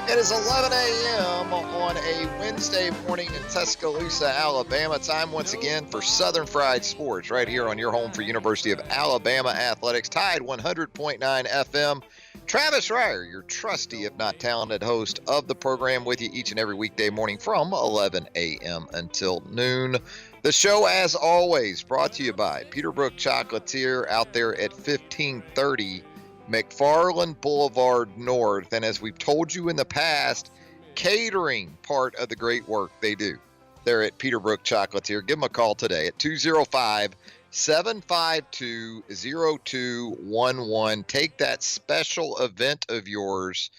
It is 11 a.m. on a Wednesday morning in Tuscaloosa, Alabama. Time once again for Southern Fried Sports right here on your home for University of Alabama Athletics. Tide 100.9 FM. Travis Reier, your trusty, if not talented host of the program, with you each and every weekday morning from 11 a.m. until noon. The show, as always, brought to you by Peterbrook Chocolatier out there at 1530 McFarland Boulevard North. And as we've told you in the past, catering part of the great work they do. They're at Peterbrook Chocolatier. Give them a call today at 205-752-0211. Take that special event of yours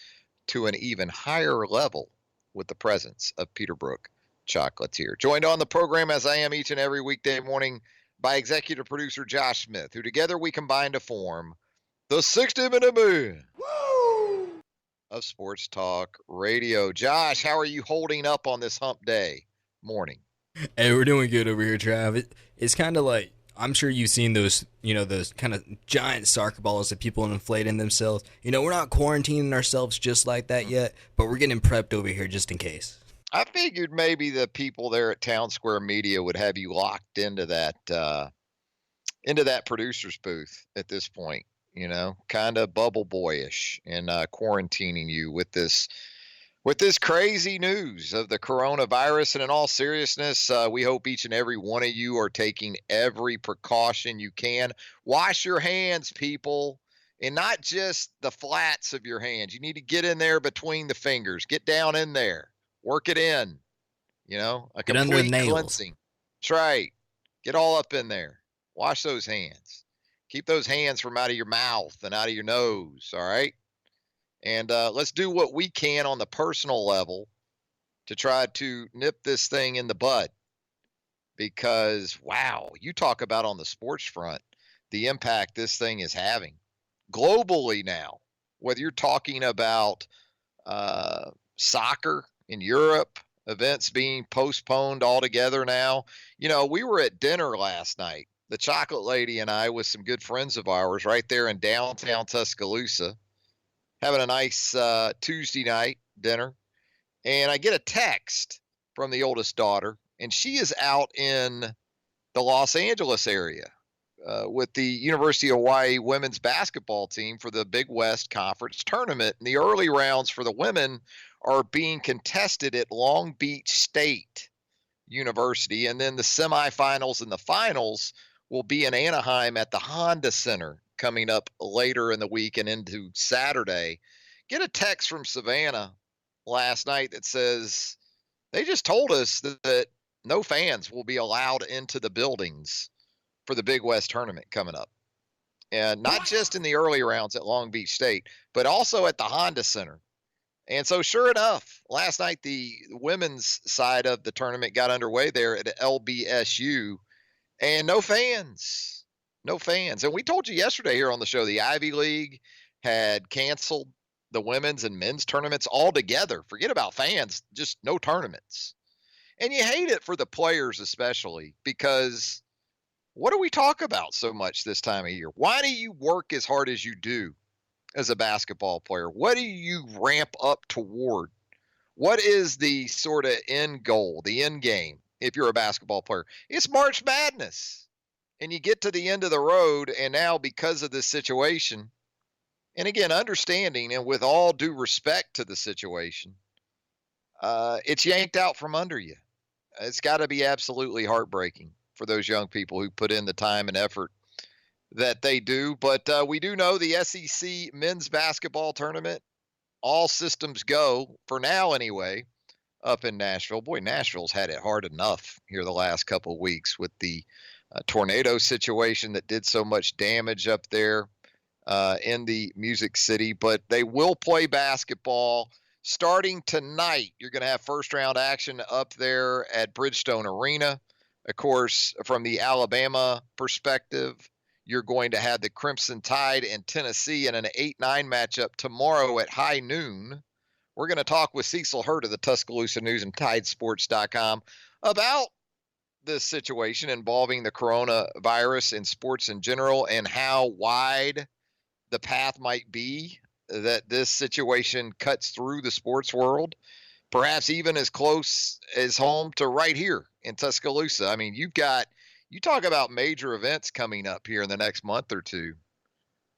to an even higher level with the presence of Peterbrook Chocolatier. Joined on the program, as I am each and every weekday morning, by executive producer Josh Smith, who together we combine to form the 60-minute man of Sports Talk Radio. Josh, how are you holding up on this hump day morning? Hey, we're doing good over here, Trav. It's kind of like, I'm sure you've seen those, those kind of giant soccer balls that people inflate in themselves. We're not quarantining ourselves just like that yet, but we're getting prepped over here just in case. I figured maybe the people there at Town Square Media would have you locked into that producer's booth at this point. Kind of bubble boyish and quarantining you with this crazy news of the coronavirus. And in all seriousness, we hope each and every one of you are taking every precaution you can. Wash your hands, people, and not just the flats of your hands. You need to get in there between the fingers. Get down in there. Work it in. A get under the nails. Cleansing. That's right. Get all up in there. Wash those hands. Keep those hands from out of your mouth and out of your nose, all right? And let's do what we can on the personal level to try to nip this thing in the bud. Because, wow, you talk about on the sports front, the impact this thing is having globally now, whether you're talking about soccer in Europe, events being postponed altogether now. We were at dinner last night. The chocolate lady and I with some good friends of ours right there in downtown Tuscaloosa, having a nice Tuesday night dinner. And I get a text from the oldest daughter, and she is out in the Los Angeles area with the University of Hawaii women's basketball team for the Big West Conference tournament. And the early rounds for the women are being contested at Long Beach State University. And then the semifinals and the finals will be in Anaheim at the Honda Center coming up later in the week and into Saturday. Get a text from Savannah last night that says they just told us that no fans will be allowed into the buildings for the Big West tournament coming up. And not just in the early rounds at Long Beach State, but also at the Honda Center. And so sure enough, last night the women's side of the tournament got underway there at LBSU. And no fans. And we told you yesterday here on the show, the Ivy League had canceled the women's and men's tournaments altogether. Forget about fans, just no tournaments. And you hate it for the players especially, because what do we talk about so much this time of year? Why do you work as hard as you do as a basketball player? What do you ramp up toward? What is the sort of end goal, the end game? If you're a basketball player, it's March Madness, and you get to the end of the road. And now because of this situation, and again, understanding and with all due respect to the situation, it's yanked out from under you. It's got to be absolutely heartbreaking for those young people who put in the time and effort that they do. But we do know the SEC men's basketball tournament, all systems go for now anyway, up in Nashville. Boy, Nashville's had it hard enough here the last couple of weeks with the tornado situation that did so much damage up there in the Music City. But they will play basketball starting tonight. You're going to have first round action up there at Bridgestone Arena. Of course, from the Alabama perspective, you're going to have the Crimson Tide and Tennessee in an 8-9 matchup tomorrow at high noon. We're going to talk with Cecil Hurt of the Tuscaloosa News and Tidesports.com about this situation involving the coronavirus in sports in general and how wide the path might be that this situation cuts through the sports world, perhaps even as close as home to right here in Tuscaloosa. I mean, you talk about major events coming up here in the next month or two,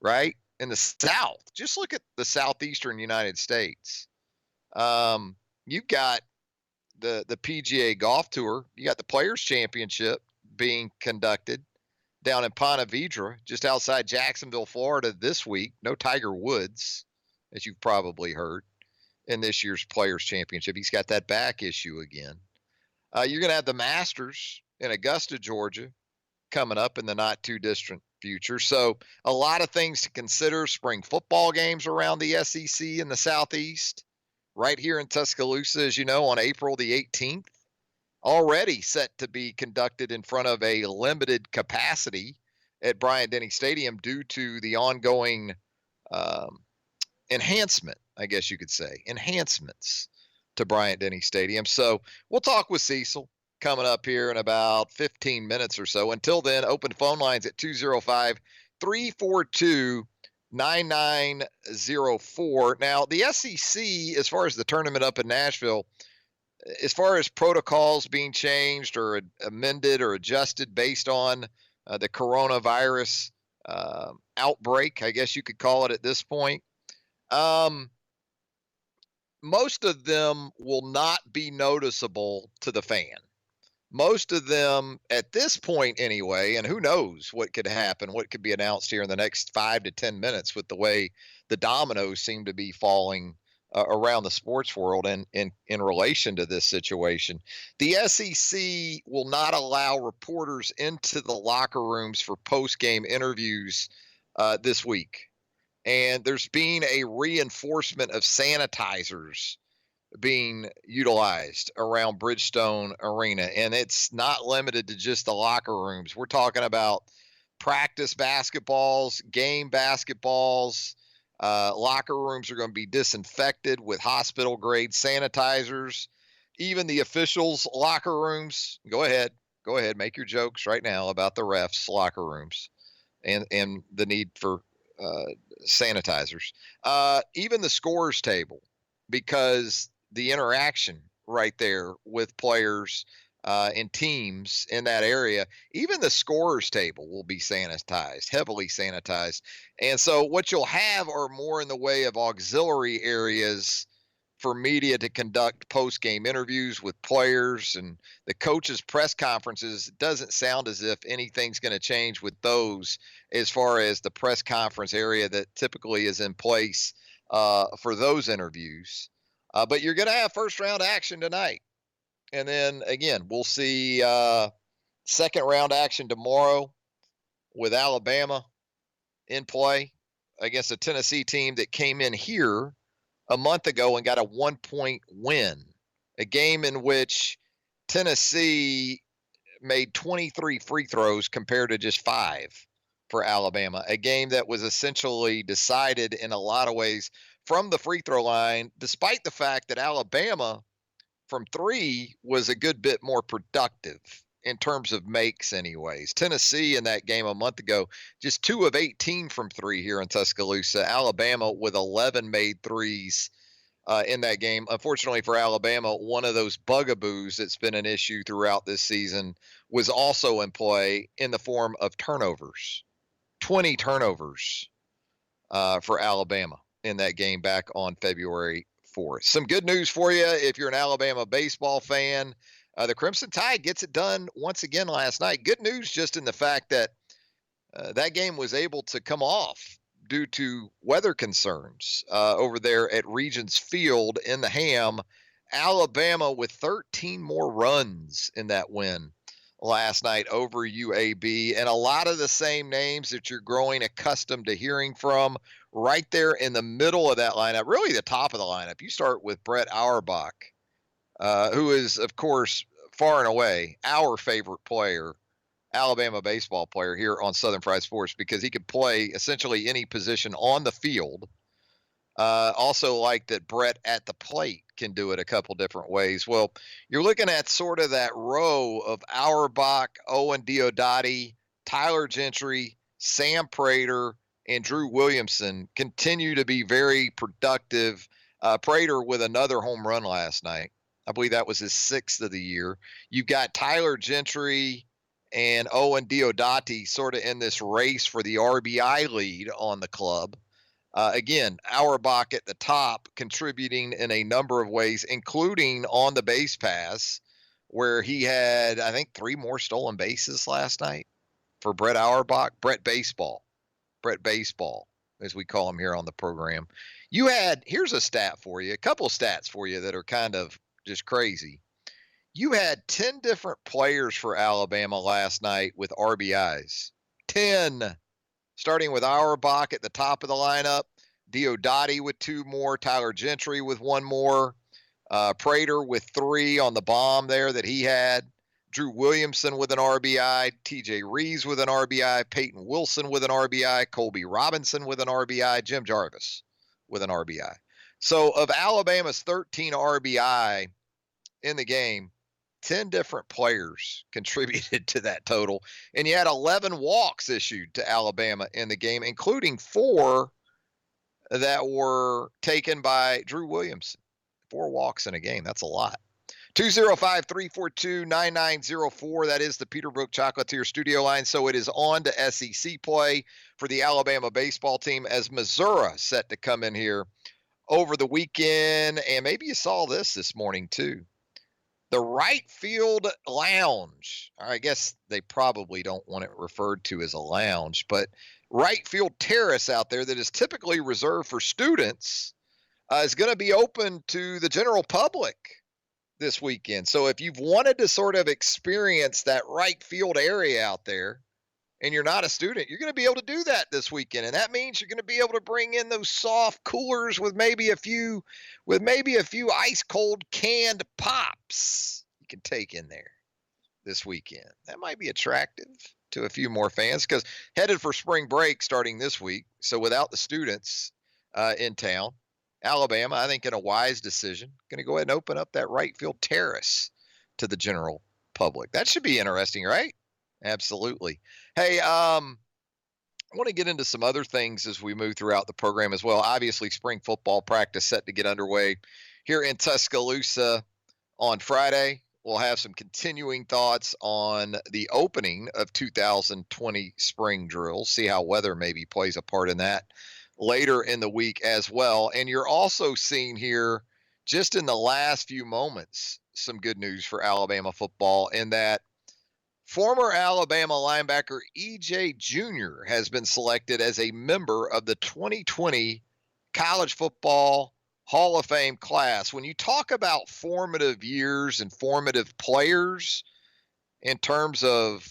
right? In the South, just look at the southeastern United States. You've got the PGA Golf Tour. You got the Players Championship being conducted down in Ponte Vedra, just outside Jacksonville, Florida this week. No Tiger Woods, as you've probably heard, in this year's Players Championship. He's got that back issue again. You're going to have the Masters in Augusta, Georgia, coming up in the not too distant future. So a lot of things to consider. Spring football games around the SEC in the Southeast, right here in Tuscaloosa, as you know, on April the 18th. Already set to be conducted in front of a limited capacity at Bryant-Denny Stadium due to the ongoing enhancement, I guess you could say, enhancements to Bryant-Denny Stadium. So we'll talk with Cecil coming up here in about 15 minutes or so. Until then, open phone lines at 205-342-9904. Now, the SEC, as far as the tournament up in Nashville, as far as protocols being changed or amended or adjusted based on the coronavirus outbreak, I guess you could call it at this point, most of them will not be noticeable to the fan. Most of them at this point anyway, and who knows what could happen, what could be announced here in the next 5 to 10 minutes with the way the dominoes seem to be falling around the sports world and in relation to this situation. The SEC will not allow reporters into the locker rooms for post-game interviews this week. And there's been a reinforcement of sanitizers being utilized around Bridgestone Arena. And it's not limited to just the locker rooms. We're talking about practice basketballs, game basketballs. Locker rooms are going to be disinfected with hospital-grade sanitizers. Even the officials' locker rooms. Go ahead, make your jokes right now about the refs' locker rooms and the need for sanitizers. Even the scorers table, because the interaction right there with players and teams in that area, even the scorers table will be sanitized, heavily sanitized. And so what you'll have are more in the way of auxiliary areas for media to conduct post-game interviews with players, and the coaches' press conferences. It doesn't sound as if anything's going to change with those as far as the press conference area that typically is in place for those interviews. But you're going to have first-round action tonight. And then, again, we'll see second-round action tomorrow with Alabama in play against a Tennessee team that came in here a month ago and got a 1-point win, a game in which Tennessee made 23 free throws compared to just 5 for Alabama, a game that was essentially decided in a lot of ways from the free throw line, despite the fact that Alabama from 3 was a good bit more productive in terms of makes anyways. Tennessee in that game a month ago, just 2 of 18 from 3 here in Tuscaloosa. Alabama with 11 made threes in that game. Unfortunately for Alabama, one of those bugaboos that's been an issue throughout this season was also in play in the form of turnovers. 20 turnovers for Alabama in that game back on February 4th. Some good news for you if you're an Alabama baseball fan. The Crimson Tide gets it done once again last night. Good news just in the fact that that game was able to come off due to weather concerns over there at Regents Field in the Ham. Alabama with 13 more runs in that win last night over UAB, and a lot of the same names that you're growing accustomed to hearing from right there in the middle of that lineup, really the top of the lineup. You start with Brett Auerbach, who is, of course, far and away our favorite player, Alabama baseball player here on Southern Fried Sports, because he could play essentially any position on the field. Also like that Brett at the plate can do it a couple different ways. Well, you're looking at sort of that row of Auerbach, Owen Diodati, Tyler Gentry, Sam Prater, and Drew Williamson continue to be very productive. Prater with another home run last night. I believe that was his 6th of the year. You've got Tyler Gentry and Owen Diodati sort of in this race for the RBI lead on the club. Again, Auerbach at the top, contributing in a number of ways, including on the base pass, where he had, I think, 3 more stolen bases last night for Brett Auerbach. Brett Baseball, as we call him here on the program. Here's a stat for you, a couple stats for you that are kind of just crazy. You had 10 different players for Alabama last night with RBIs. 10. Starting with Auerbach at the top of the lineup, Diodati with 2 more, Tyler Gentry with 1 more, Prater with 3 on the bomb there that he had, Drew Williamson with an RBI, TJ Reeves with an RBI, Peyton Wilson with an RBI, Colby Robinson with an RBI, Jim Jarvis with an RBI. So of Alabama's 13 RBI in the game, 10 different players contributed to that total. And you had 11 walks issued to Alabama in the game, including 4 that were taken by Drew Williamson. 4 walks in a game. That's a lot. 205-342-9904. That is the Peterbrook Chocolatier studio line. So it is on to SEC play for the Alabama baseball team as Missouri set to come in here over the weekend. And maybe you saw this morning too. The right field lounge. I guess they probably don't want it referred to as a lounge, but right field terrace out there that is typically reserved for students is going to be open to the general public this weekend. So if you've wanted to sort of experience that right field area out there and you're not a student, you're going to be able to do that this weekend. And that means you're going to be able to bring in those soft coolers with maybe a few ice cold canned pops you can take in there this weekend. That might be attractive to a few more fans because headed for spring break starting this week. So without the students in town, Alabama, I think in a wise decision, going to go ahead and open up that right field terrace to the general public. That should be interesting, right? Absolutely. Hey, I want to get into some other things as we move throughout the program as well. Obviously, spring football practice set to get underway here in Tuscaloosa on Friday. We'll have some continuing thoughts on the opening of 2020 spring drills, see how weather maybe plays a part in that later in the week as well. And you're also seeing here, just in the last few moments, some good news for Alabama football in that former Alabama linebacker E.J. Jr. has been selected as a member of the 2020 College Football Hall of Fame class. When you talk about formative years and formative players in terms of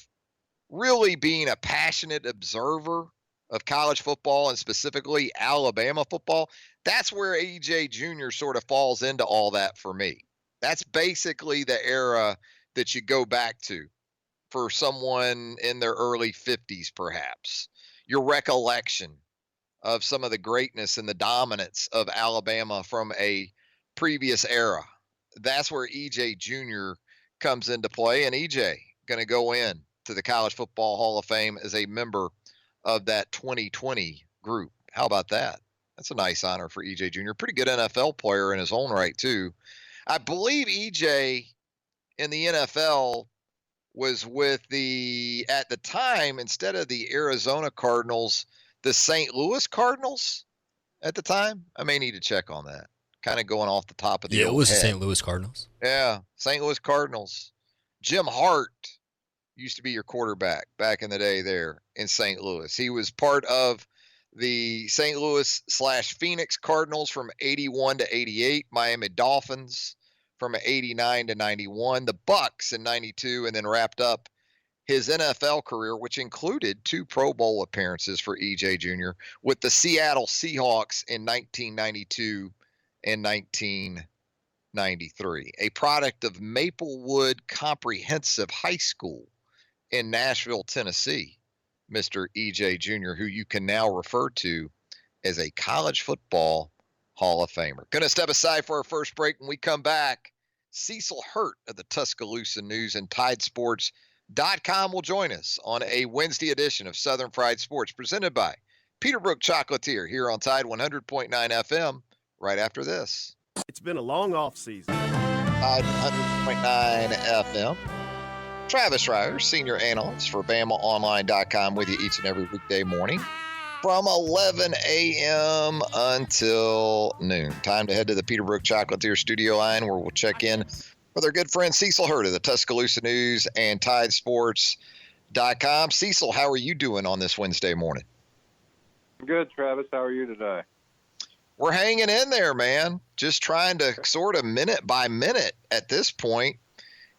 really being a passionate observer of college football and specifically Alabama football, that's where E.J. Jr. sort of falls into all that for me. That's basically the era that you go back to for someone in their early 50s, perhaps. Your recollection of some of the greatness and the dominance of Alabama from a previous era. That's where E.J. Jr. comes into play, and E.J. going to go in to the College Football Hall of Fame as a member of that 2020 group. How about that? That's a nice honor for E.J. Jr. Pretty good NFL player in his own right, too. I believe E.J. in the NFL was with at the time, instead of the Arizona Cardinals, the St. Louis Cardinals at the time. I may need to check on that. Kind of going off the top of the it was head. the St. Louis Cardinals. Yeah, St. Louis Cardinals. Jim Hart used to be your quarterback back in the day there in St. Louis. He was part of the St. Louis/Phoenix Cardinals from 81 to 88, Miami Dolphins from 89 to 91, the Bucks in 92, and then wrapped up his NFL career, which included 2 Pro Bowl appearances for E.J. Jr. with the Seattle Seahawks in 1992 and 1993, a product of Maplewood Comprehensive High School in Nashville, Tennessee, Mr. E.J. Jr., who you can now refer to as a college football Hall of Famer. Going to step aside for our first break. When we come back, Cecil Hurt of the Tuscaloosa News and TideSports.com will join us on a Wednesday edition of Southern Fried Sports presented by Peterbrook Chocolatier here on Tide 100.9 FM right after this. It's been a long off season. Tide 100.9 FM. Travis Reier, senior analyst for BamaOnline.com with you each and every weekday morning from 11 a.m. until noon. Time to head to the Peterbrook Chocolatier studio line where we'll check in with our good friend Cecil Hurt of the Tuscaloosa News and TideSports.com. Cecil, how are you doing on this Wednesday morning? Good, Travis. How are you today? We're hanging in there, man. Just trying to sort of minute by minute at this point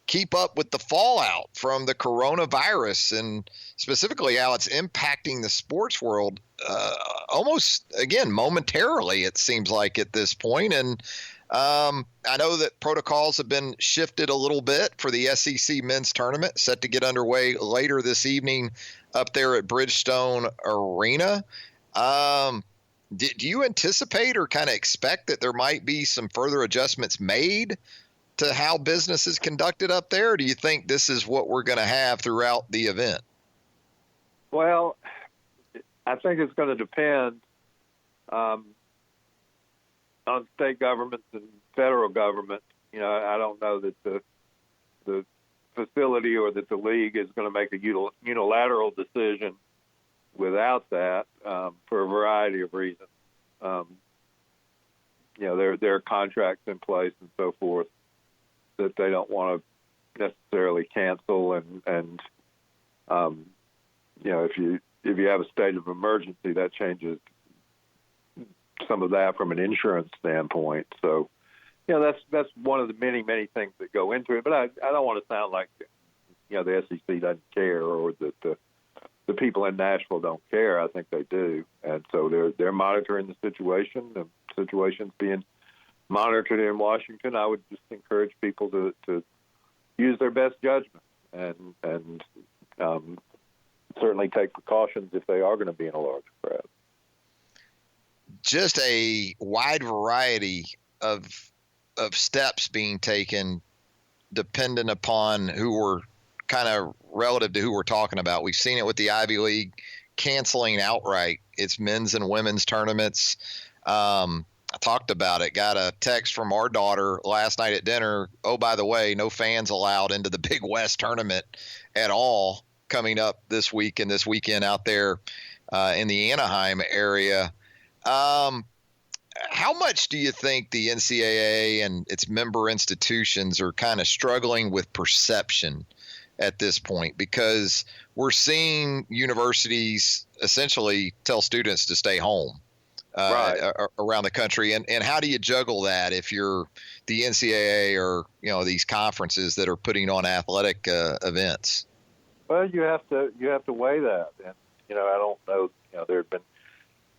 keep up with the fallout from the coronavirus and specifically how it's impacting the sports world almost, again, momentarily, it seems like at this point. And I know that protocols have been shifted a little bit for the SEC men's tournament set to get underway later this evening up there at Bridgestone Arena. Do you anticipate or kind of expect that there might be some further adjustments made to how business is conducted up there? Or do you think this is what we're going to have throughout the event? Well, I think it's going to depend on state governments and federal government. You know, I don't know that the facility or that the league is going to make a unilateral decision without that for a variety of reasons. You know, there are contracts in place and so forth that they don't want to necessarily cancel, and you know, if you have a state of emergency, that changes some of that from an insurance standpoint. So, you know, that's one of the many things that go into it. But I don't want to sound like, you know, the SEC doesn't care or that the people in Nashville don't care. I think they do, and so they're monitoring the situation. The situation's being monitored in Washington. I would just encourage people to use their best judgment and certainly take precautions if they are going to be in a large crowd. Just a wide variety of steps being taken dependent upon who we're kind of relative to who we're talking about. We've seen it with the Ivy League canceling outright its men's and women's tournaments. I talked about it, got a text from our daughter last night at dinner. Oh, by the way, no fans allowed into the Big West tournament at all coming up this week and this weekend out there in the Anaheim area. How much do you think the NCAA and its member institutions are kind of struggling with perception at this point? Because we're seeing universities essentially tell students to stay home around the country. And how do you juggle that if you're the NCAA or, you know, these conferences that are putting on athletic events? Well, you have to weigh that. And, you know, I don't know, you know, there have been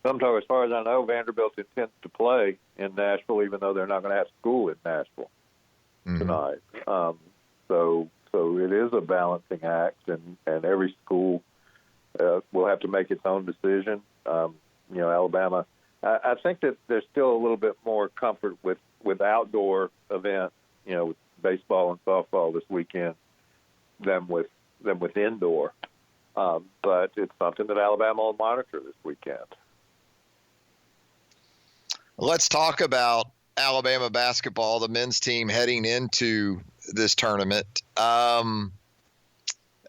some talk, as far as I know, Vanderbilt intends to play in Nashville, even though they're not going to have school in Nashville tonight. So it is a balancing act, and every school will have to make its own decision. You know, Alabama, I think that there's still a little bit more comfort with outdoor events, you know, with baseball and softball this weekend than with indoor. But it's something that Alabama will monitor this weekend. Let's talk about Alabama basketball, the men's team heading into this tournament.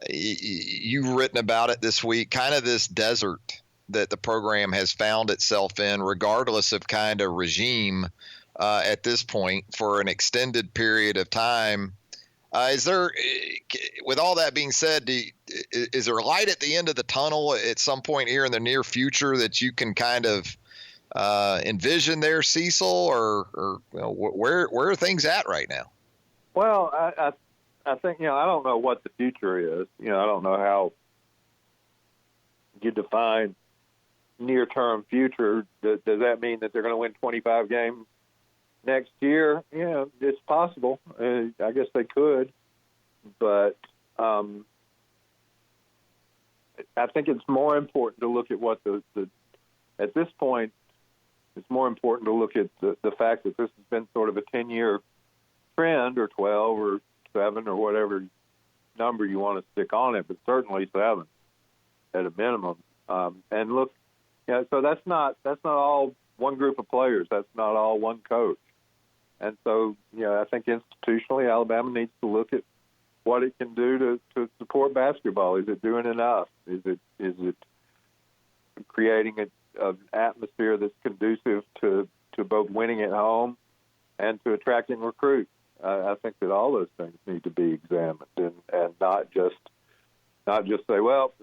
You've written about it this week, kind of this desert that the program has found itself in, regardless of kind of regime at this point for an extended period of time. Is there, with all that being said, is there light at the end of the tunnel at some point here in the near future that you can kind of envision there, Cecil, or you know, where are things at right now? Well, I think, you know, I don't know what the future is. You know, I don't know how you define near-term future. Does that mean that they're going to win 25 games next year? Yeah, it's possible. I guess they could, but I think it's more important to look at what at this point, it's more important to look at the fact that this has been sort of a 10-year trend, or 12 or 7 or whatever number you want to stick on it, but certainly 7 at a minimum. And look So that's not all one group of players. That's not all one coach. And so, I think institutionally, Alabama needs to look at what it can do to support basketball. Is it doing enough? Is it creating an atmosphere that's conducive to both winning at home and to attracting recruits? I think that all those things need to be examined, and not just say, well,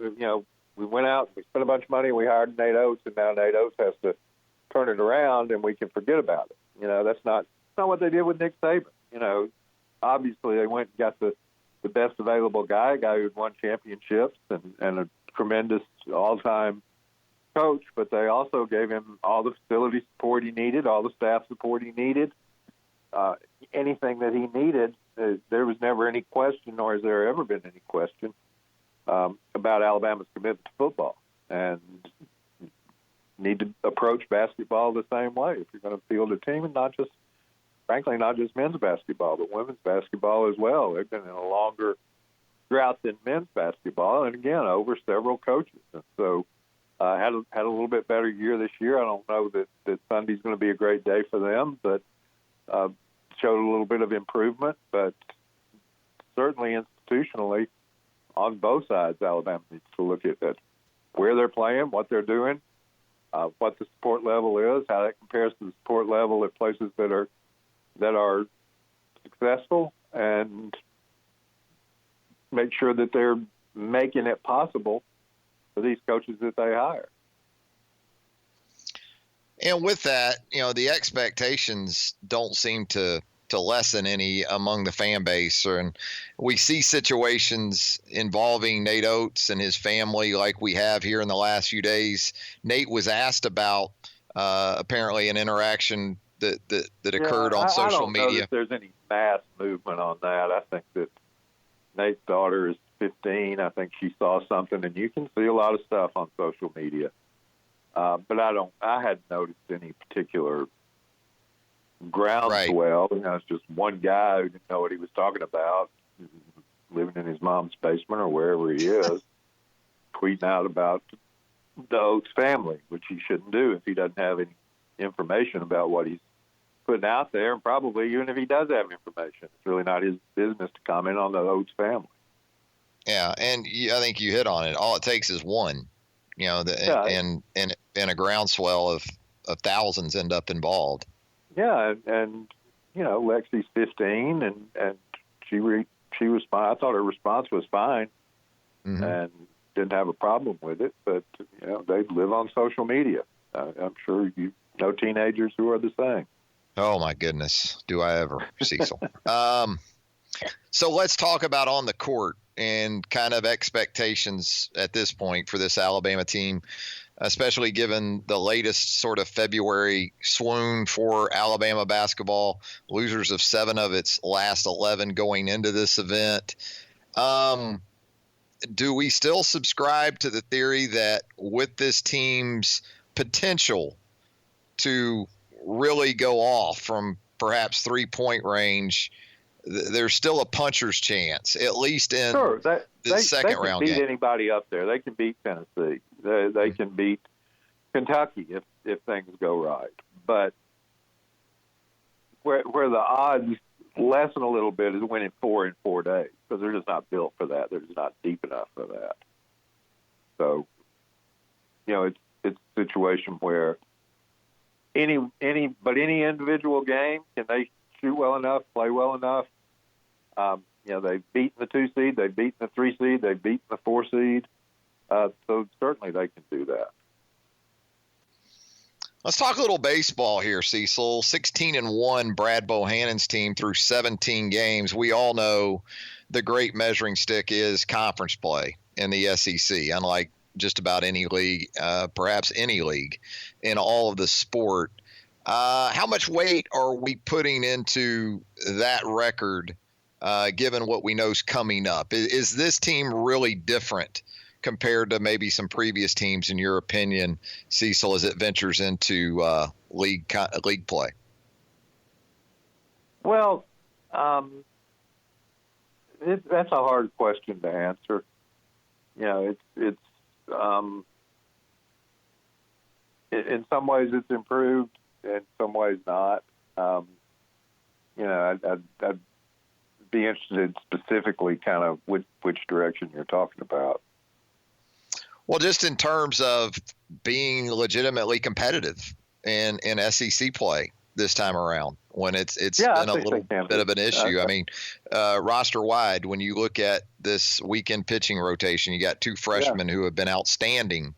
we went out, we spent a bunch of money, we hired Nate Oates, and now Nate Oates has to turn it around, and we can forget about it. That's not what they did with Nick Saban. Obviously they went and got the best available guy, a guy who'd won championships and a tremendous all-time coach, but they also gave him all the facility support he needed, all the staff support he needed, anything that he needed. There was never any question, nor has there ever been any question about Alabama's commitment to football, and need to approach basketball the same way if you're going to field a team, and not just men's basketball, but women's basketball as well. They've been in a longer drought than men's basketball, and again, over several coaches. And so had a little bit better year this year. I don't know that Sunday's going to be a great day for them, but showed a little bit of improvement. But certainly institutionally, on both sides, Alabama needs to look at where they're playing, what they're doing, what the support level is, how that compares to the support level at places that are successful, and make sure that they're making it possible for these coaches that they hire. And with that, the expectations don't seem to lessen any among the fan base. And we see situations involving Nate Oates and his family like we have here in the last few days. Nate was asked about apparently an interaction that occurred on social media. I don't know that there's any mass movement on that. I think that Nate's daughter is 15. I think she saw something, and you can see a lot of stuff on social media. But I hadn't noticed any particular groundswell. Right. It's just one guy who didn't know what he was talking about, living in his mom's basement or wherever he is, tweeting out about the Oates family, which he shouldn't do if he doesn't have any information about what he's putting out there. And probably even if he does have information, it's really not his business to comment on the Oates family. Yeah, and I think you hit on it. All it takes is one, and a groundswell of thousands end up involved. Yeah, and Lexi's 15, and she was fine. I thought her response was fine, and didn't have a problem with it. But they live on social media. I'm sure you know teenagers who are the same. Oh my goodness, do I ever, Cecil? So let's talk about on the court and kind of expectations at this point for this Alabama team, especially given the latest sort of February swoon for Alabama basketball, losers of 7 of its last 11 going into this event. Do we still subscribe to the theory that with this team's potential to really go off from perhaps 3-point range, there's still a puncher's chance, at least in the second round game? They can beat anybody up there. They can beat Tennessee. They can beat Kentucky if things go right. But where the odds lessen a little bit is winning 4 in 4 days, because they're just not built for that. They're just not deep enough for that. So, it's a situation where any individual game, can they shoot well enough, play well enough? They've beaten the 2 seed, they've beaten the 3 seed, they've beaten the 4 seed. So certainly they can do that. Let's talk a little baseball here, Cecil. 16-1 Brad Bohannon's team through 17 games. We all know the great measuring stick is conference play in the SEC, unlike just about any league, perhaps any league in all of the sport. How much weight are we putting into that record, given what we know is coming up? Is this team really different compared to maybe some previous teams, in your opinion, Cecil, as it ventures into league play? Well, that's a hard question to answer. in some ways it's improved, in some ways not. I'd be interested specifically kind of which direction you're talking about. Well, just in terms of being legitimately competitive in SEC play this time around, when it's been a little bit of an issue. I mean, roster wide, when you look at this weekend pitching rotation, you got two freshmen who have been outstanding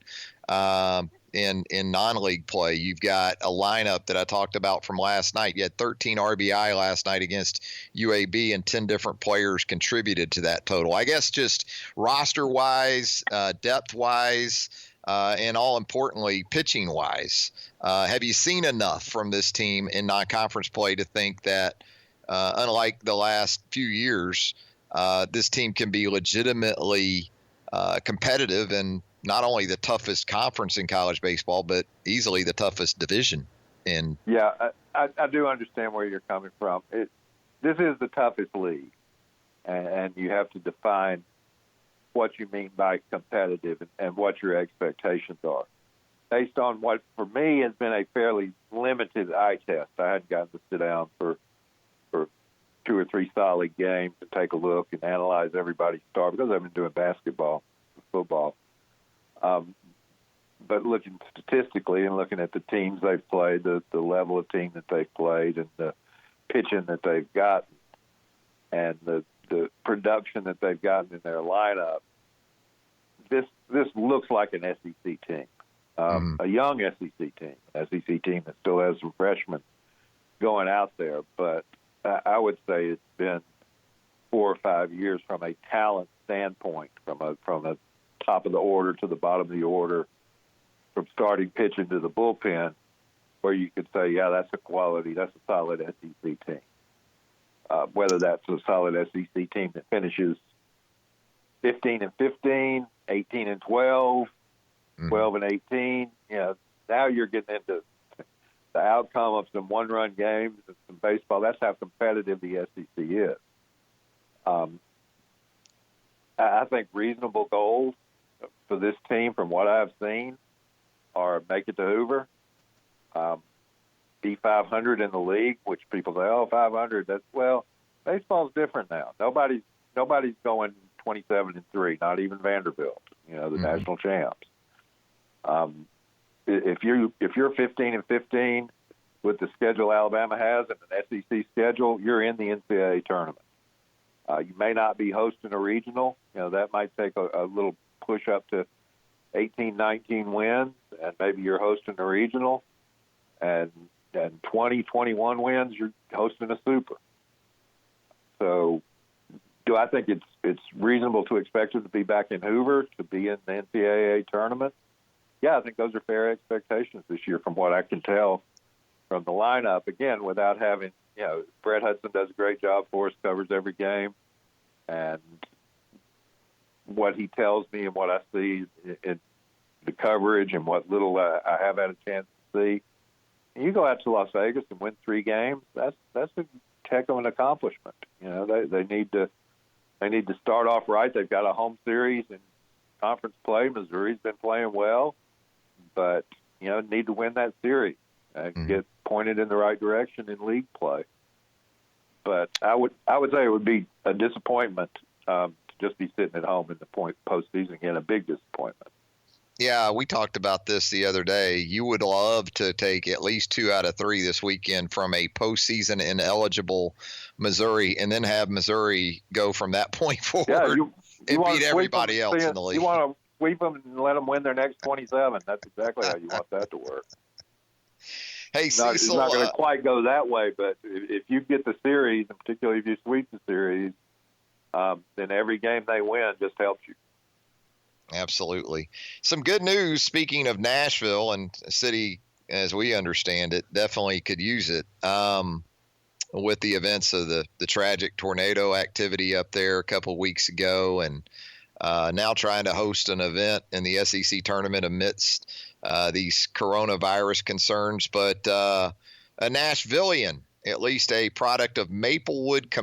in non-league play. You've got a lineup that I talked about from last night. You had 13 RBI last night against UAB, and 10 different players contributed to that total. I guess just roster-wise, depth-wise, and all importantly, pitching-wise. Have you seen enough from this team in non-conference play to think that, unlike the last few years, this team can be legitimately competitive and not only the toughest conference in college baseball, but easily the toughest division in? Yeah, I do understand where you're coming from. This is the toughest league, and you have to define what you mean by competitive and what your expectations are. Based on what, for me, has been a fairly limited eye test. I hadn't gotten to sit down for 2 or 3 solid games and take a look and analyze everybody's start because I've been doing basketball and football. But looking statistically and looking at the teams they've played, the level of team that they've played, and the pitching that they've gotten, and the production that they've gotten in their lineup, this looks like an SEC team, a young SEC team, that still has some freshmen going out there. But I would say it's been 4 or 5 years from a talent standpoint, from a top of the order to the bottom of the order, from starting pitching to the bullpen, where you could say, yeah, that's a solid SEC team. Whether that's a solid SEC team that finishes 15-15, 18-12, 12-18, now you're getting into the outcome of some one-run games and some baseball. That's how competitive the SEC is. I think reasonable goals for this team, from what I've seen, are make it to Hoover, be 500 in the league, which people say, 500. Baseball's different now. Nobody's going 27-3, not even Vanderbilt, the national champs. If you're 15-15 with the schedule Alabama has and an SEC schedule, you're in the NCAA tournament. You may not be hosting a regional. That might take a little push up to 18, 19 wins, and maybe you're hosting a regional, and 20, 21 wins, you're hosting a super. So do I think it's reasonable to expect them to be back in Hoover, to be in the NCAA tournament? Yeah, I think those are fair expectations this year from what I can tell from the lineup. Again, without having, Brett Hudson does a great job for us, covers every game, and what he tells me and what I see in the coverage and what little I have had a chance to see. And you go out to Las Vegas and win 3 games. That's a heck of an accomplishment. They need to start off right. They've got a home series in conference play. Missouri's been playing well, but need to win that series and get pointed in the right direction in league play. But I would say it would be a disappointment to just be sitting at home in the postseason again. A big disappointment. Yeah, we talked about this the other day. You would love to take at least 2 out of 3 this weekend from a postseason ineligible Missouri, and then have Missouri go from that point forward and beat everybody else in the league. You want to sweep them and let them win their next 27. That's exactly how you want that to work. Hey, Cecil, it's not going to quite go that way, but if you get the series, and particularly if you sweep the series, then every game they win just helps you. Absolutely. Some good news, speaking of Nashville, and a city, as we understand it, definitely could use it, with the events of the tragic tornado activity up there a couple of weeks ago, and now trying to host an event in the SEC tournament amidst these coronavirus concerns. But a Nashvilleian at least a product of Maplewood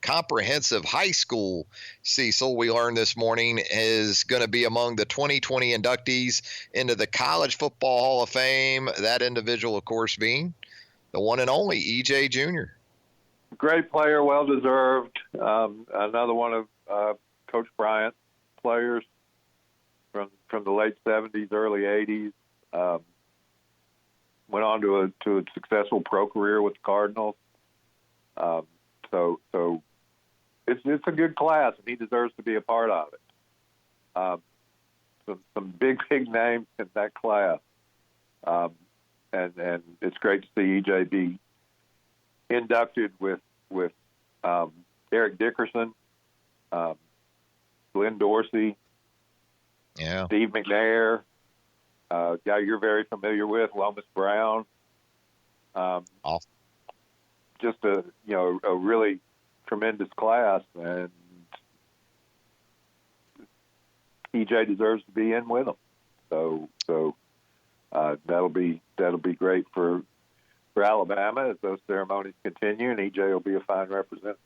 Comprehensive High School, Cecil, we learned this morning, is going to be among the 2020 inductees into the College Football Hall of Fame. That individual, of course, being the one and only E.J. Jr. Great player, well-deserved. Another one of Coach Bryant's players from the late 70s, early 80s. Went on to a successful pro career with the Cardinals. So it's a good class, and he deserves to be a part of it. Some big names in that class, and it's great to see EJ be inducted with Eric Dickerson, Glenn Dorsey, Steve McNair, guy you're very familiar with, Lomas Brown. Just a really tremendous class, and EJ deserves to be in with them. So that'll be great for Alabama as those ceremonies continue, and EJ will be a fine representative.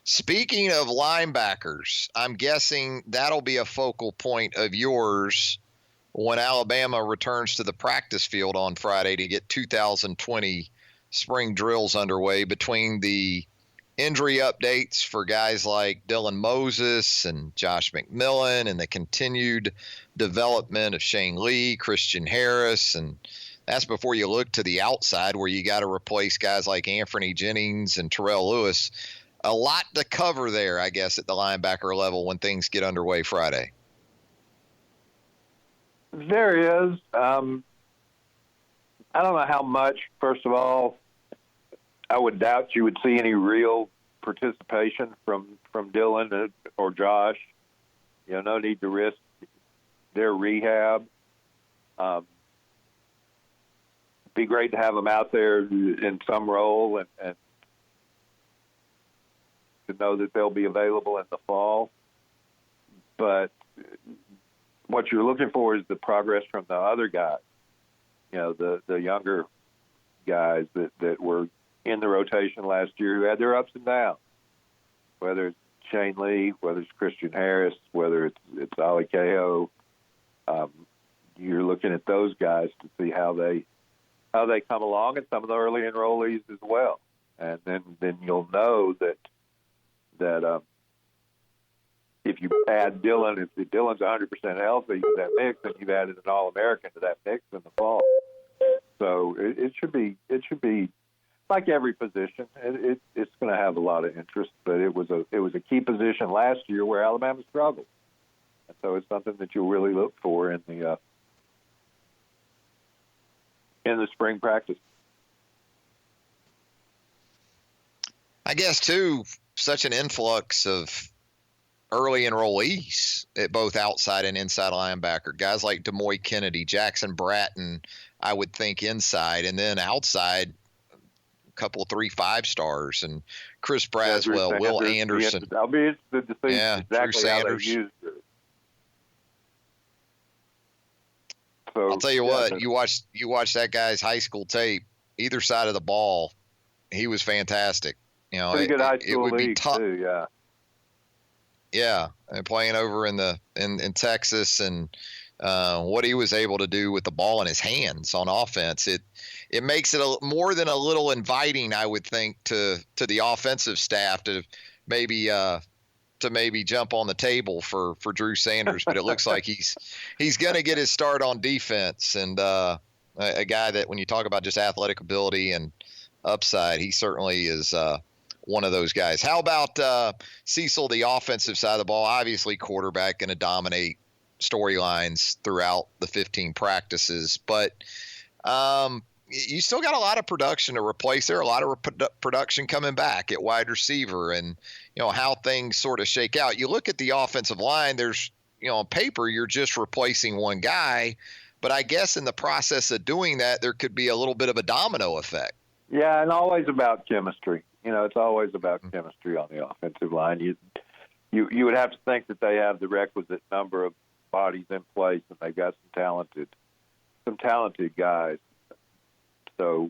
Speaking of linebackers, I'm guessing that'll be a focal point of yours when Alabama returns to the practice field on Friday to get 2020 spring drills underway, between the injury updates for guys like Dylan Moses and Josh McMillan and the continued development of Shane Lee, Christian Harris, and that's before you look to the outside where you got to replace guys like Anthony Jennings and Terrell Lewis. A lot to cover there, I guess, at the linebacker level when things get underway Friday. There is. I don't know how much, first of all. I would doubt you would see any real participation from Dylan or Josh. No need to risk their rehab. Be great to have them out there in some role and to know that they'll be available in the fall. But what you're looking for is the progress from the other guys, the younger guys that were in the rotation last year who had their ups and downs, whether it's Shane Lee, whether it's Christian Harris, whether it's Ali Cahoe. You're looking at those guys to see how they come along, and some of the early enrollees as well. And then you'll know that if you add Dylan, if Dylan's 100% healthy to that mix, then you've added an All-American to that mix in the fall. So it should be like every position. It's going to have a lot of interest, but it was a key position last year where Alabama struggled, and so it's something that you'll really look for in the spring practice. I guess too, such an influx of early enrollees at both outside and inside linebacker. Guys like Demoy Kennedy, Jackson Bratton, I would think inside, and then outside, a couple of 3-5 stars, and Chris Braswell, Will Anderson. I'll be interested to see exactly how they used it. So, I'll tell you what, you watch that guy's high school tape, either side of the ball, he was fantastic. Pretty good high school it would league be tough. too, yeah. Yeah, and playing over in Texas, and what he was able to do with the ball in his hands on offense, it makes it more than a little inviting, I would think, to the offensive staff to maybe jump on the table for Drew Sanders. But it looks like he's going to get his start on defense, and a guy that, when you talk about just athletic ability and upside, he certainly is one of those guys. How about Cecil, the offensive side of the ball? Obviously, quarterback going to dominate storylines throughout the 15 practices, but you still got a lot of production to replace there. A lot of production coming back at wide receiver, and how things sort of shake out. You look at the offensive line. There's on paper you're just replacing one guy, but I guess in the process of doing that, there could be a little bit of a domino effect. Yeah, and always about chemistry. It's always about chemistry on the offensive line. You would have to think that they have the requisite number of bodies in place, and they've got some talented guys. So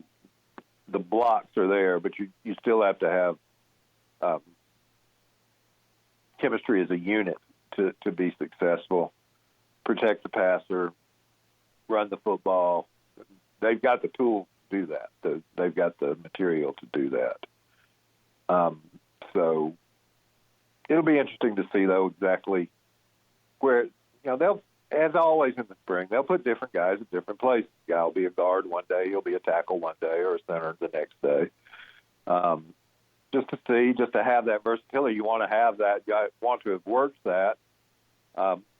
the blocks are there, but you still have to have chemistry as a unit to be successful. Protect the passer, run the football. They've got the tools to do that. They've got the material to do that. So it'll be interesting to see, though, exactly where, they'll, as always in the spring, they'll put different guys at different places. A guy will be a guard one day, he'll be a tackle one day, or a center the next day. Just to have that versatility. You want to have that, you want to have worked that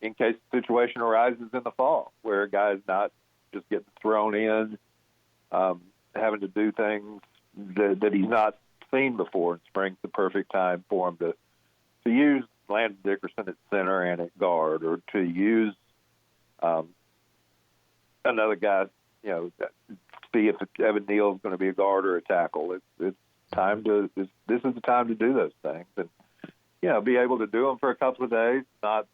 in case the situation arises in the fall where a guy's not just getting thrown in, having to do things that he's not seen before. And spring's the perfect time for him to use Landon Dickerson at center and at guard, or to use another guy, see if Evan Neal is going to be a guard or a tackle. It's time to this is the time to do those things, and be able to do them for a couple of days. Not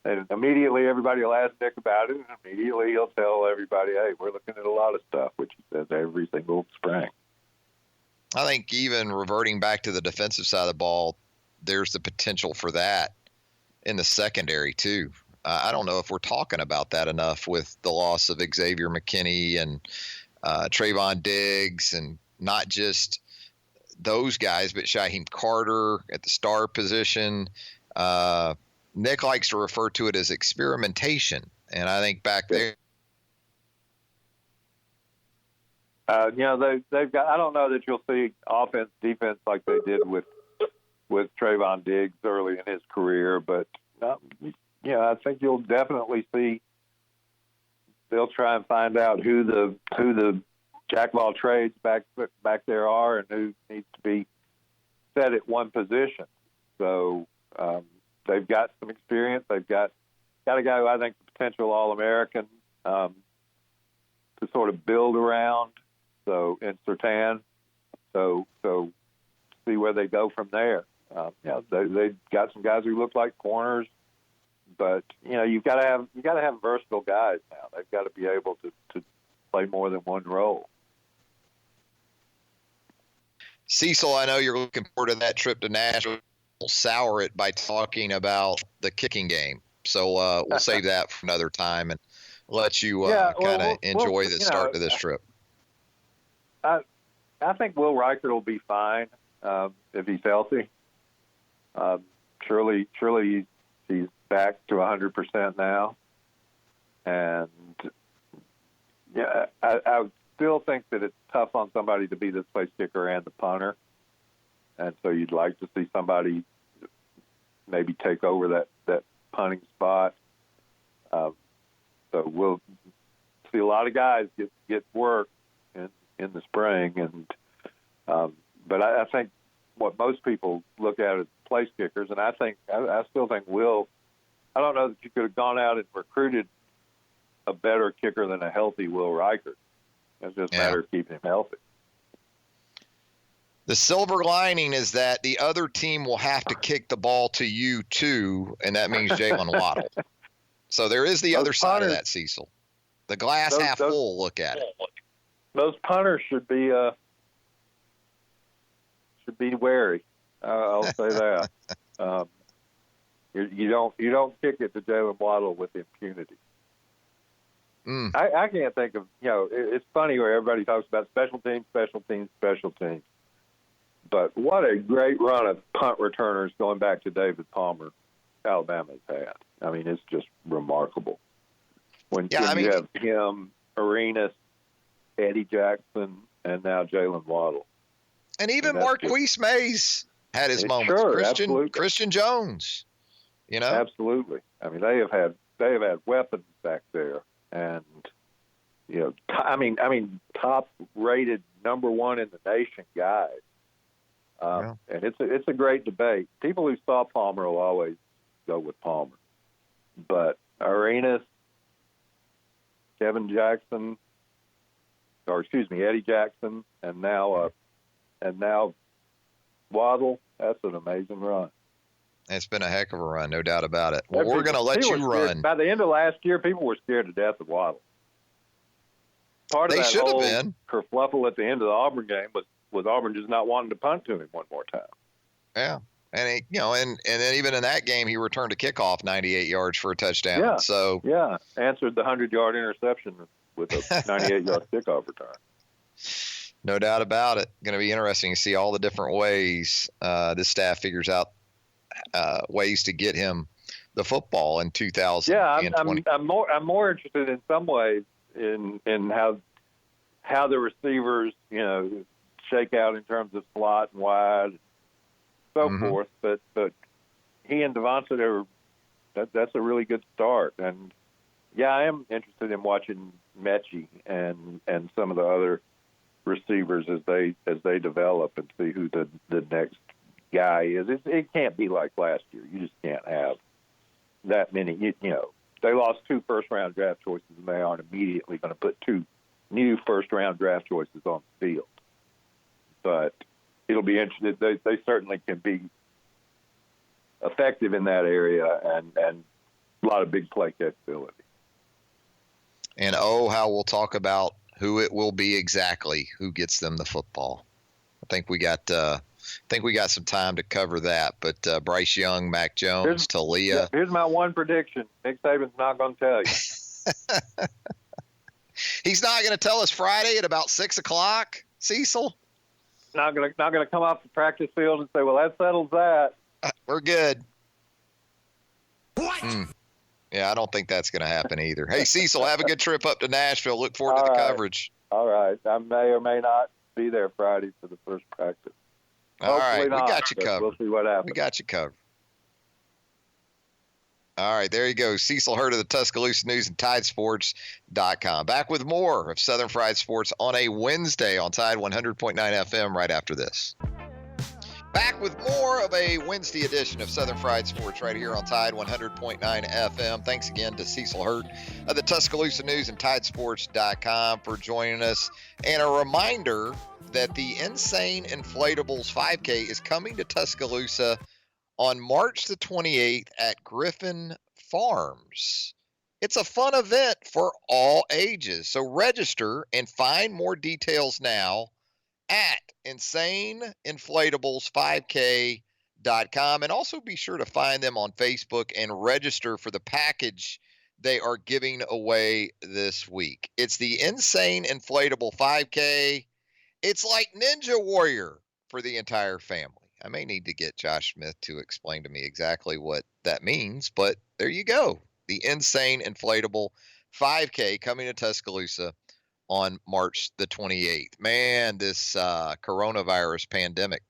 and immediately everybody will ask Nick about it, and immediately he'll tell everybody, "Hey, we're looking at a lot of stuff," which he says every single spring. I think even reverting back to the defensive side of the ball, there's the potential for that in the secondary too. I don't know if we're talking about that enough with the loss of Xavier McKinney and Trayvon Diggs, and not just those guys, but Shaheem Carter at the star position. Nick likes to refer to it as experimentation, and I think back there, they've got. I don't know that you'll see offense, defense like they did with Trayvon Diggs early in his career, but I think you'll definitely see. They'll try and find out who the jack of all trades back there are, and who needs to be set at one position. So they've got some experience. They've got a guy who I think is a potential All-American to sort of build around. So in Surtain, so see where they go from there. They've got some guys who look like corners, but you've got to have versatile guys now. They've got to be able to play more than one role. Cecil, I know you're looking forward to that trip to Nashville. We'll sour it by talking about the kicking game. So we'll save that for another time and let you kind of enjoy the start to this trip. I think Will Reichert will be fine if he's healthy. Surely he's back to 100% now, and I still think that it's tough on somebody to be the place kicker and the punter, and so you'd like to see somebody maybe take over that punting spot. So we'll see a lot of guys get work in the spring, and but I think what most people look at is place kickers, and I still think Will. I don't know that you could have gone out and recruited a better kicker than a healthy Will Reichert. It's just a matter of keeping him healthy. The silver lining is that the other team will have to kick the ball to you too, and that means Jalen Waddle. So there is the other side of that, Cecil. The glass half full look at it. Those punters should be wary. I'll say that. You don't kick it to Jalen Waddle with impunity. I can't think of, it's funny where everybody talks about special teams. But what a great run of punt returners going back to David Palmer, Alabama's had. I mean, it's just remarkable. When you have him, Arenas, Eddie Jackson, and now Jalen Waddle. And even Marquise Mays had his moments. Sure, Christian Jones, Absolutely. I mean, they have had weapons back there, and top rated number one in the nation guys. And it's a great debate. People who saw Palmer will always go with Palmer, but Arenas, Eddie Jackson, and now Waddle. That's an amazing run. It's been a heck of a run, no doubt about it. Well, we're going to let you run. By the end of last year, people were scared to death of Waddle. part of They that should have whole been. kerfluffle at the end of the Auburn game was Auburn just not wanting to punt to him one more time. Yeah. And and then even in that game, he returned a kickoff 98 yards for a touchdown. Yeah. So Answered the 100-yard interception with a 98-yard kickoff return. No doubt about it. Going to be interesting to see all the different ways this staff figures out ways to get him the football in 2020. Yeah, I'm more interested in some ways in how the receivers shake out in terms of slot and wide, and so forth. But he and Devontae, that's a really good start. And yeah, I am interested in watching Mechie and some of the other receivers as they develop and see who the next guy is. It can't be like last year. You just can't have that many. They lost 2 first-round draft choices, and they aren't immediately going to put 2 new first-round draft choices on the field. But it'll be interesting. They certainly can be effective in that area and a lot of big play capability. And how we'll talk about who it will be exactly who gets them the football. I think we got some time to cover that. But Bryce Young, Mac Jones, Talia. Here's my one prediction: Nick Saban's not going to tell you. He's not going to tell us Friday at about 6:00, Cecil. Not going to come off the practice field and say, "Well, that settles that." We're good. What? Yeah, I don't think that's going to happen either. Hey, Cecil, have a good trip up to Nashville. Look forward to the coverage. All right. I may or may not be there Friday for the first practice. All right. Hopefully not, We got you covered. We'll see what happens. We got you covered. All right. There you go. Cecil Hurt of the Tuscaloosa News and TideSports.com. Back with more of Southern Fried Sports on a Wednesday on Tide 100.9 FM right after this. Back with more of a Wednesday edition of Southern Fried Sports right here on Tide 100.9 FM. Thanks again to Cecil Hurt of the Tuscaloosa News and TideSports.com for joining us. And a reminder that the Insane Inflatables 5K is coming to Tuscaloosa on March the 28th at Griffin Farms. It's a fun event for all ages. So register and find more details now at insaneinflatables5k.com, and also be sure to find them on Facebook and register for the package they are giving away this week. It's the Insane Inflatable 5K. It's like Ninja Warrior for the entire family. I may need to get Josh Smith to explain to me exactly what that means, but there you go. The Insane Inflatable 5K coming to Tuscaloosa on March the 28th. Man, this coronavirus pandemic.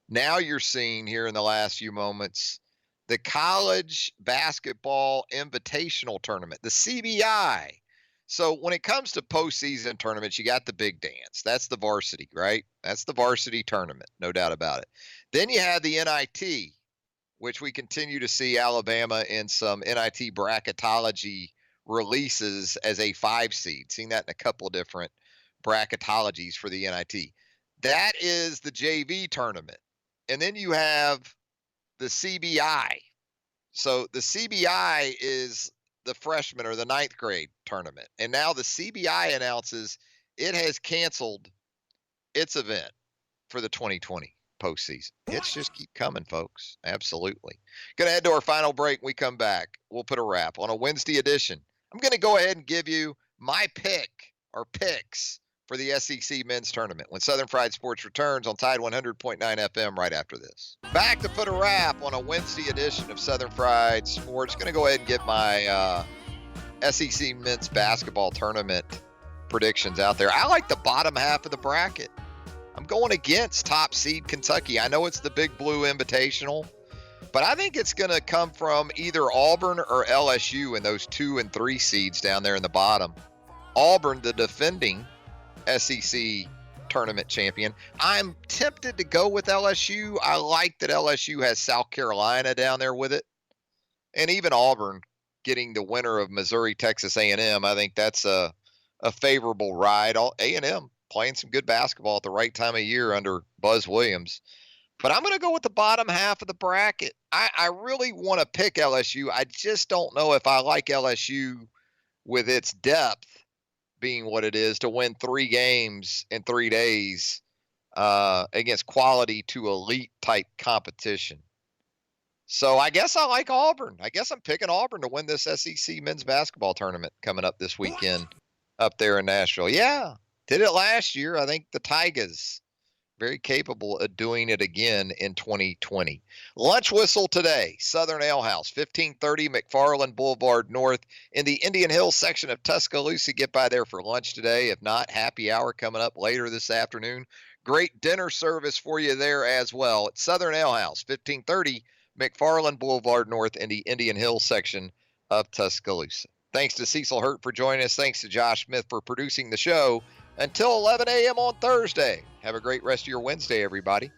Now you're seeing here in the last few moments the College Basketball Invitational Tournament, the CBI. So when it comes to postseason tournaments, you got the big dance. That's the varsity, right? That's the varsity tournament, no doubt about it. Then you have the NIT, which we continue to see Alabama in some NIT bracketology releases as a 5 seed. Seen that in a couple of different bracketologies for the NIT. That is the JV tournament. And then you have the CBI. So the CBI is the freshman or the 9th grade tournament. And now the CBI announces it has canceled its event for the 2020 postseason. It's just keep coming, folks. Absolutely. Going to head to our final break. When we come back, we'll put a wrap on a Wednesday edition. I'm going to go ahead and give you my pick or picks for the SEC men's tournament when Southern Fried Sports returns on Tide 100.9 FM right after this. Back to put a wrap on a Wednesday edition of Southern Fried Sports. Going to go ahead and get my SEC men's basketball tournament predictions out there. I like the bottom half of the bracket. I'm going against top seed Kentucky. I know it's the Big Blue Invitational, but I think it's going to come from either Auburn or LSU in those 2 and 3 seeds down there in the bottom. Auburn, the defending SEC tournament champion. I'm tempted to go with LSU. I like that LSU has South Carolina down there with it. And even Auburn getting the winner of Missouri, Texas A&M. I think that's a favorable ride. A&M playing some good basketball at the right time of year under Buzz Williams. But I'm going to go with the bottom half of the bracket. I really want to pick LSU. I just don't know if I like LSU with its depth being what it is, to win 3 games in 3 days against quality to elite type competition. So I guess I like Auburn. I guess I'm picking Auburn to win this SEC men's basketball tournament coming up this weekend up there in Nashville. Yeah, did it last year. I think the Tigers very capable of doing it again in 2020. Lunch whistle today, Southern Ale House, 1530 McFarland Boulevard North in the Indian Hills section of Tuscaloosa. Get by there for lunch today. If not, happy hour coming up later this afternoon. Great dinner service for you there as well at Southern Ale House, 1530 McFarland Boulevard North in the Indian Hills section of Tuscaloosa. Thanks to Cecil Hurt for joining us. Thanks to Josh Smith for producing the show. Until 11 a.m. on Thursday. Have a great rest of your Wednesday, everybody.